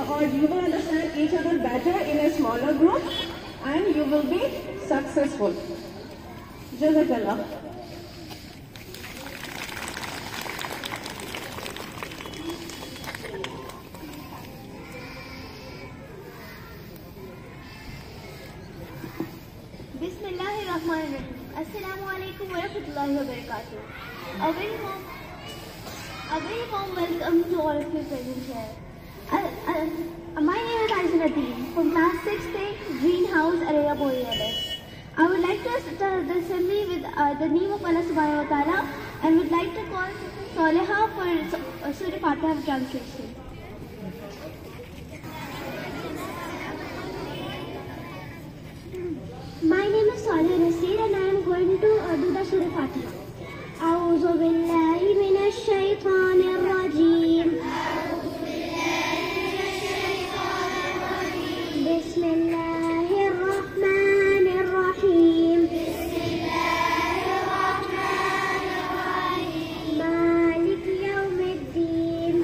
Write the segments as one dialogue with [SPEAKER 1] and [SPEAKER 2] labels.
[SPEAKER 1] or you will understand each other better in a smaller group and you will be successful. Jazakallah.
[SPEAKER 2] Bismillahirrahmanirrahim. Assalamu alaikum wa rahmatullahi wa barakatuh. A very warm welcome to all of you present here. My name is Aisha Nadeem from class 6th Greenhouse Area Borealis. I would like to start the assembly with the name of Allah subhanahu wa ta'ala and would like to call Saleha for Surah Fatiha translation. My name is Saleh Nasir and I am going to do the Surah Fatiha. أعوذ بالله من الشيطان الرجيم. بسم الله الرحمن الرحيم. مالك يوم الدين.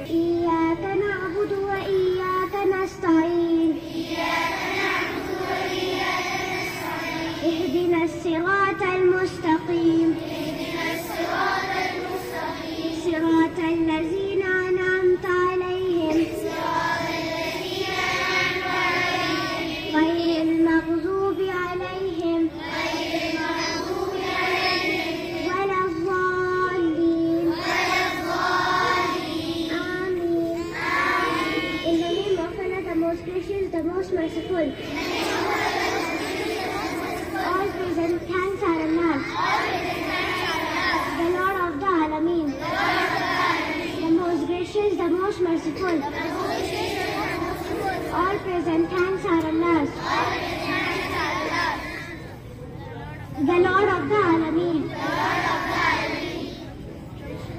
[SPEAKER 2] إياك نعبد وإياك نستعين. اهدنا الصراط المستقيم. صراط الذين أنعمت عليهم غير المغضوب عليهم ولا الضالين. آمين. In the name of Allah, the most gracious, the most merciful. All praise and thanks are Allah's, the Lord of the Alameen, the most gracious, the most merciful. All praise and thanks are Allah's, the Lord of the Alameen,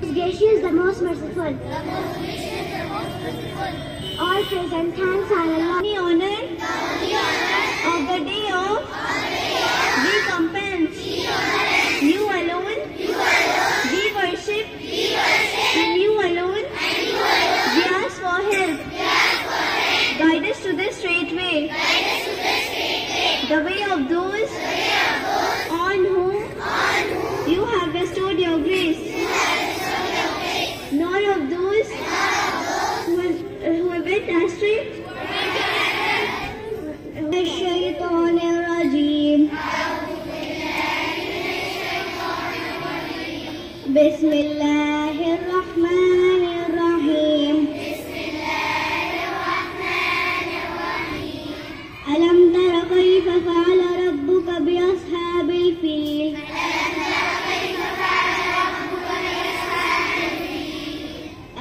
[SPEAKER 2] the most gracious, the most merciful. All praise and thanks are Allah. The honor of the day of recompense. You alone we worship, and you alone we ask for help. Guide us to the straight way, the way of those on whom you have bestowed your grace, nor of those who have went astray. الشيطان الرجيم. بسم الله الرحمن الرحيم. ألم تر كيف فعل ربك بأصحاب الفيل.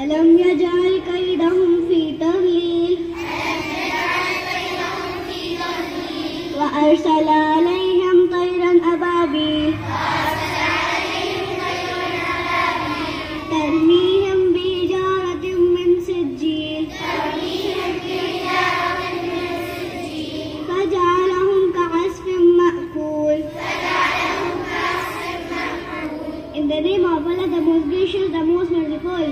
[SPEAKER 2] ألم يجعل كيدهم في تضليل وأرسل عليهم طيرا أبابيل ترميهم بحجارة من سجيل فجعلهم كعصف مأكول. In the name of Allah, the most gracious, the most merciful.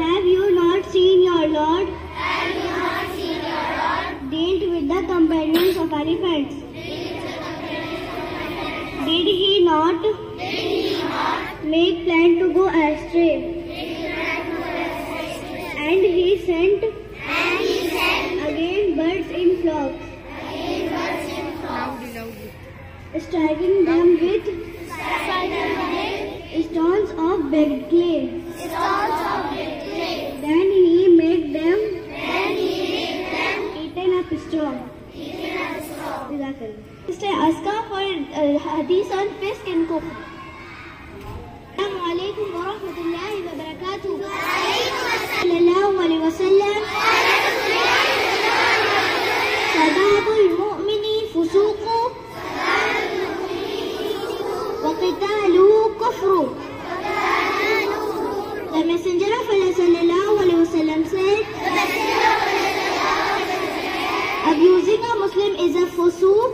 [SPEAKER 2] Have you not seen your Lord dealt with the companions of elephants? Did he not make plan to go astray? And he sent again birds in flocks, striking them with stones of baked clay. Then he made them eaten up straw. Sister Aska for hadith on fisk and cook. Assalamu alaikum wa rahmatullahi wa barakatuh. Sallallahu alaihi wasallam. Sababul mu'mini fusuqu wa qitaluhu kufru. The Messenger of Allah sallallahu alaihi wasallam said, abusing a Muslim is a fusuq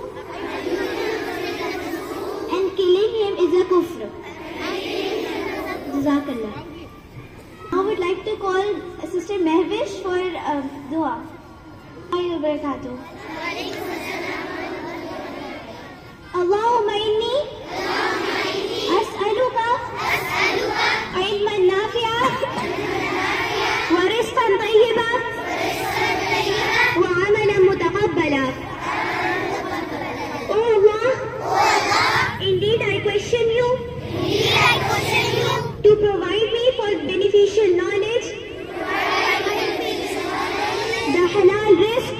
[SPEAKER 2] and killing him is a kufr. Jazakallah. I would like to call Sister Mehwish for dua. Assalamu alaikum. Allahumma inni as'aluka ilman nafi'a wa rizqan tayyiba wa amalan mutaqabbala. Oh Allah, indeed I question you to provide me for beneficial knowledge, the halal rizq,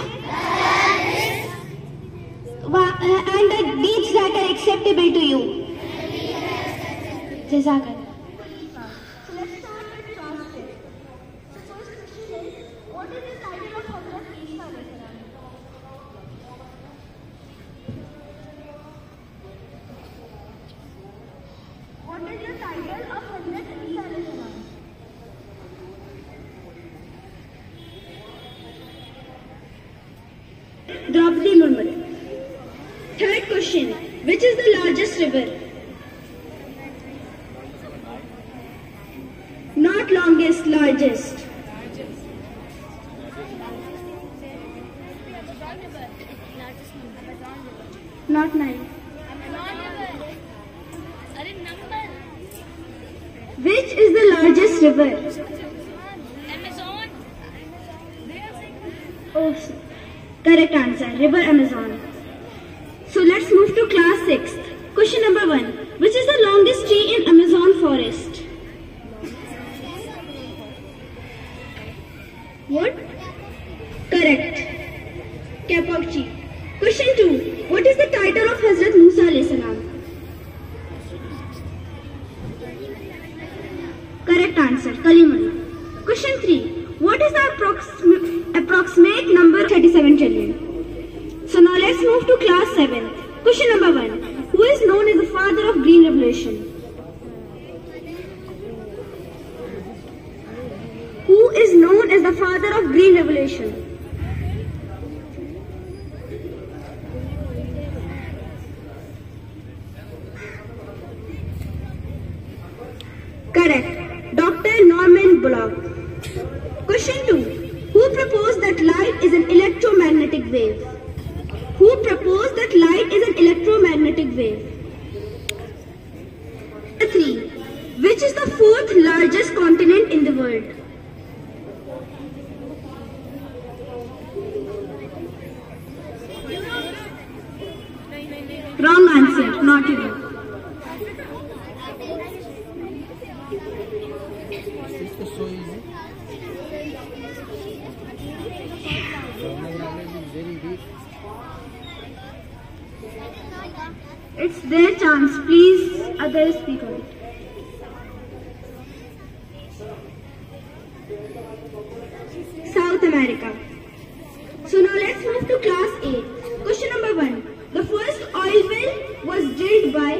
[SPEAKER 2] and the deeds that are acceptable to you. Jazakallah. So let's start with fasting. So first question is, what is the title of Hazrat Isa alayhi salam? What is the title of Hazrat Isa alayhi salam? Draupadi Murmu. Third question, which is the largest river? Not longest, largest. Not Nile. Which is the largest river?
[SPEAKER 3] Amazon.
[SPEAKER 2] Oh, correct answer, River Amazon. So let's move to class 6th. Question number 1. Which is the longest tree in Amazon forest? What? Correct. Kapok tree. Question 2. What is the title of Hazrat Musa alayhi salam? Correct answer, Kalimullah. Question 3. What is the approximate number 37 trillion? So now let's move to class 7. Question number 1. Who is known as the father of Green Revolution? Who is known as the father of Green Revolution? Correct. Dr. Norman Bullock. Question 2. Who proposed that light is an electromagnetic wave? Who proposed that light is an electromagnetic wave? 3. Which is the 4th largest continent in the world? Wrong answer, not Europe. It's their chance. Please, others speak on it. South America. So now let's move to class 8. Question number 1. The first oil well was drilled by.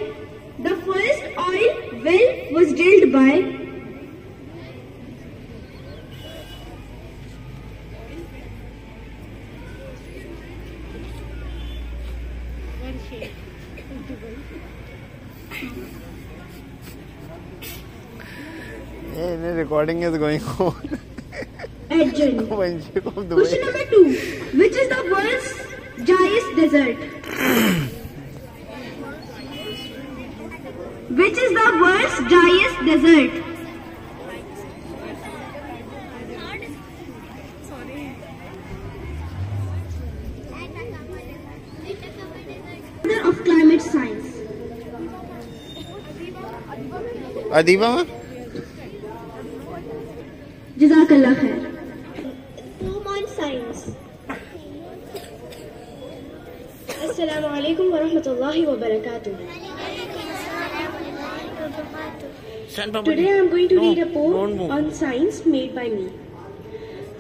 [SPEAKER 2] The first oil well was drilled by.
[SPEAKER 4] Recording is going on.
[SPEAKER 2] Question number 2. Which is the world's driest desert? Which is the world's driest desert? Of climate science.
[SPEAKER 4] Adiba?
[SPEAKER 2] Jazakallah khair. Home on science. Assalamu alaikum wa rahmatullahi wa barakatuh. Today I am going to read a poem on science made by me.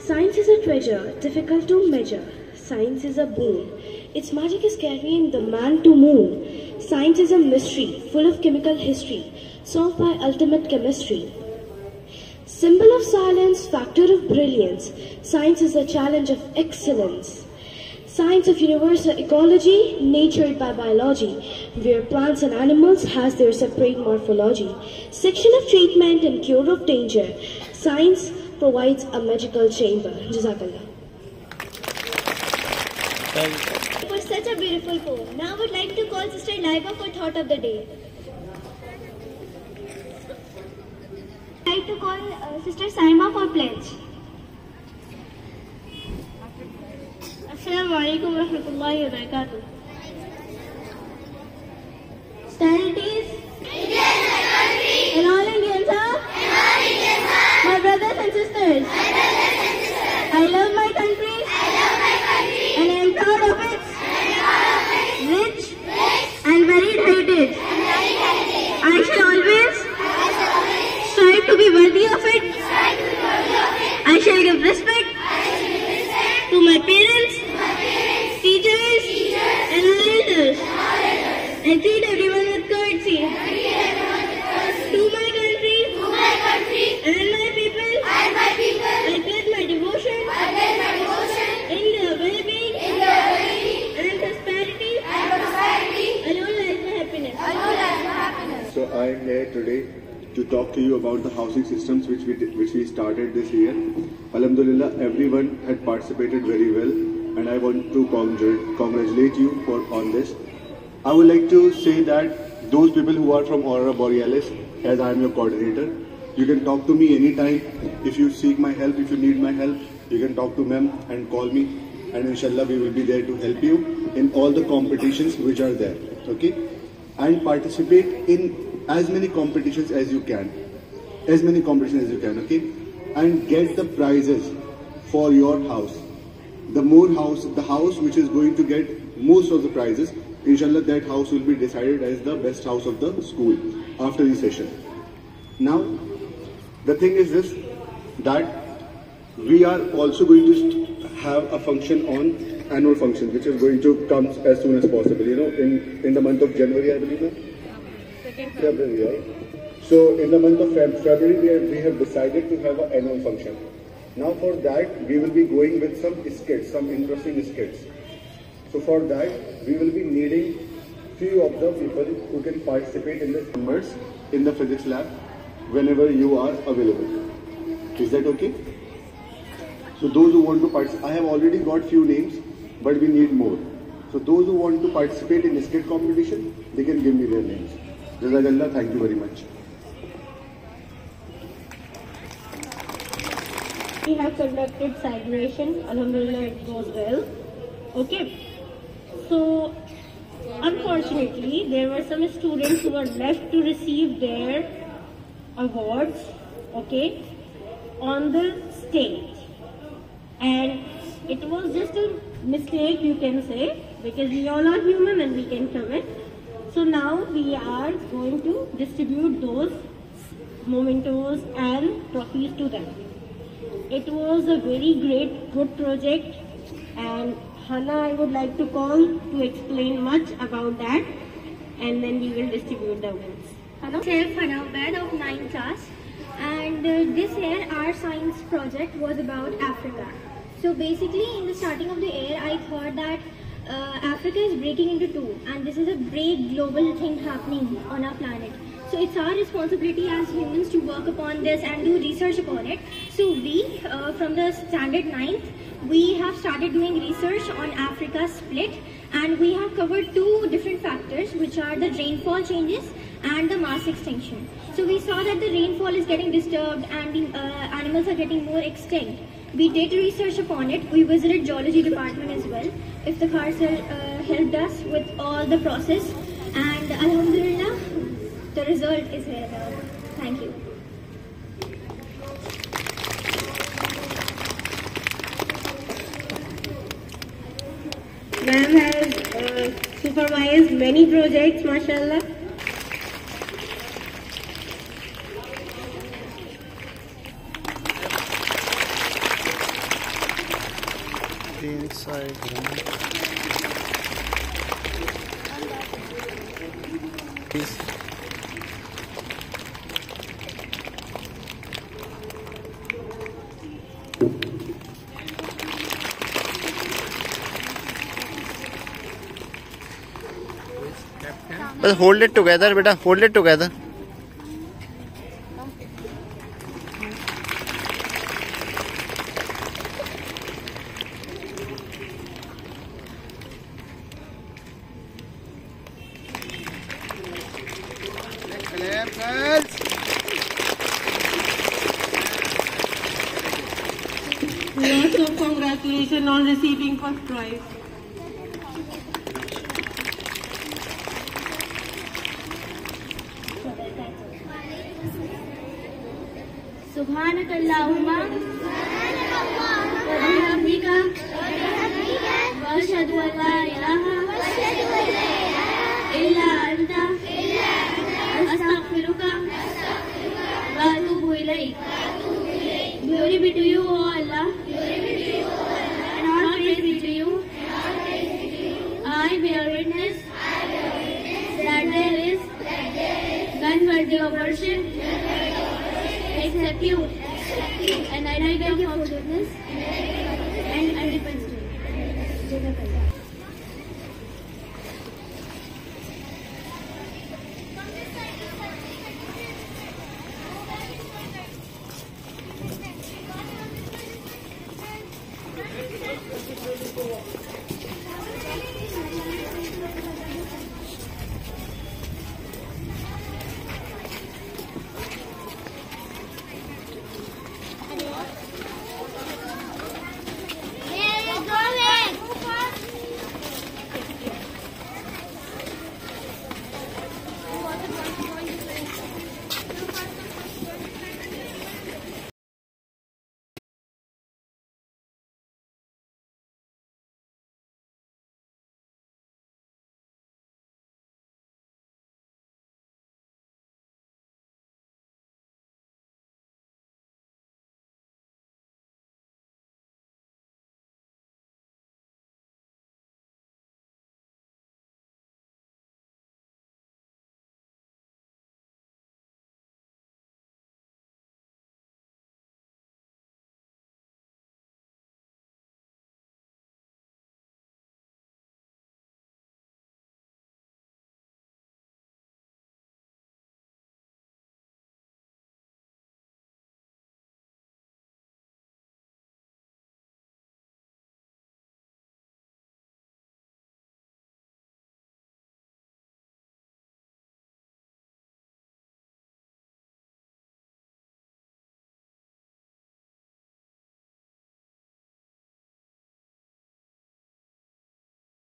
[SPEAKER 2] Science is a treasure, difficult to measure. Science is a boon. Its magic is carrying the man to moon. Science is a mystery, full of chemical history, solved by ultimate chemistry. Symbol of silence, factor of brilliance. Science is a challenge of excellence.
[SPEAKER 5] Science of universal ecology, natured by biology, where plants and animals has their separate morphology. Section of treatment and cure of danger. Science provides a magical chamber. Jazakallah.
[SPEAKER 2] For such a beautiful poem. Now I would like to call Sister Laiba for thought of the day. I would like to call Sister Saima for pledge. Assalamu alaikum wa rahmatullahi wa barakatuh. Standards and all Indians are my brothers and sisters. I love my country and I am proud of its rich and varied heritage. I shall always strive to be worthy of it. I shall give respect to my parents, teachers, and all elders, and treat everyone with courtesy. To my country and my people, I pledge my devotion in the well-being and prosperity. Alone lies my happiness.
[SPEAKER 6] So I am here today to talk to you about the housing systems which we started this year. Alhamdulillah, everyone had participated very well, and I want to congratulate you on this. I would like to say that those people who are from Aurora Borealis, as I am your coordinator, you can talk to me anytime. If you seek my help, if you need my help, you can talk to ma'am and call me, and inshallah we will be there to help you in all the competitions which are there. Okay? And participate in as many competitions as you can. Okay? And get the prizes for your house. The house which is going to get most of the prizes, inshallah that house will be decided as the best house of the school after the session. Now, the thing is this, that we are also going to have a function on annual function, which is going to come as soon as possible, in the month of January, I believe. February, right? So in the month of February, we have decided to have an annual function. Now for that, we will be going with some skits, some interesting skits. So for that, we will be needing few of the people who can participate in the members in the physics lab whenever you are available. Is that okay? So those who want to participate, I have already got few names, but we need more. So those who want to participate in skit competition, they can give me their names. Jazakallah, thank you very much.
[SPEAKER 2] We have conducted celebration. Alhamdulillah, it goes well. Okay. So, unfortunately, there were some students who were left to receive their awards, okay, on the stage. And it was just a mistake, you can say, because we all are human and we can commit. So now we are going to distribute those mementos and trophies to them. It was a very good project, and Hannah I would like to call to explain much about that, and then we will distribute the awards. Hannah?
[SPEAKER 7] Myself Hannah Ubaid of 9th class, and this year our science project was about Africa. So basically in the starting of the year I thought that Africa is breaking into two, and this is a great global thing happening on our planet. So it's our responsibility as humans to work upon this and do research upon it. So we, from the standard 9th, we have started doing research on Africa's split, and we have covered two different factors, which are the rainfall changes and the mass extinction. So we saw that the rainfall is getting disturbed and the animals are getting more extinct. We did research upon it. We visited geology department as well. Iftikhar sir helped us with all the process, and alhamdulillah, the result is here now. Thank you.
[SPEAKER 2] Ma'am has supervised many projects, mashallah.
[SPEAKER 4] Inside. Please. But hold it together, beta. Hold it together.
[SPEAKER 1] Lots of congratulations on receiving first prize.
[SPEAKER 2] Subhanakallahumma wa bihamdika wa ashhadu an la ilaha illa anta astaghfiruka wa atubu ilayk. Glory be to you, O Allah, and all praise be to you. I bear witness that there is none worthy of worship except you, and I beg your forgiveness and repentance.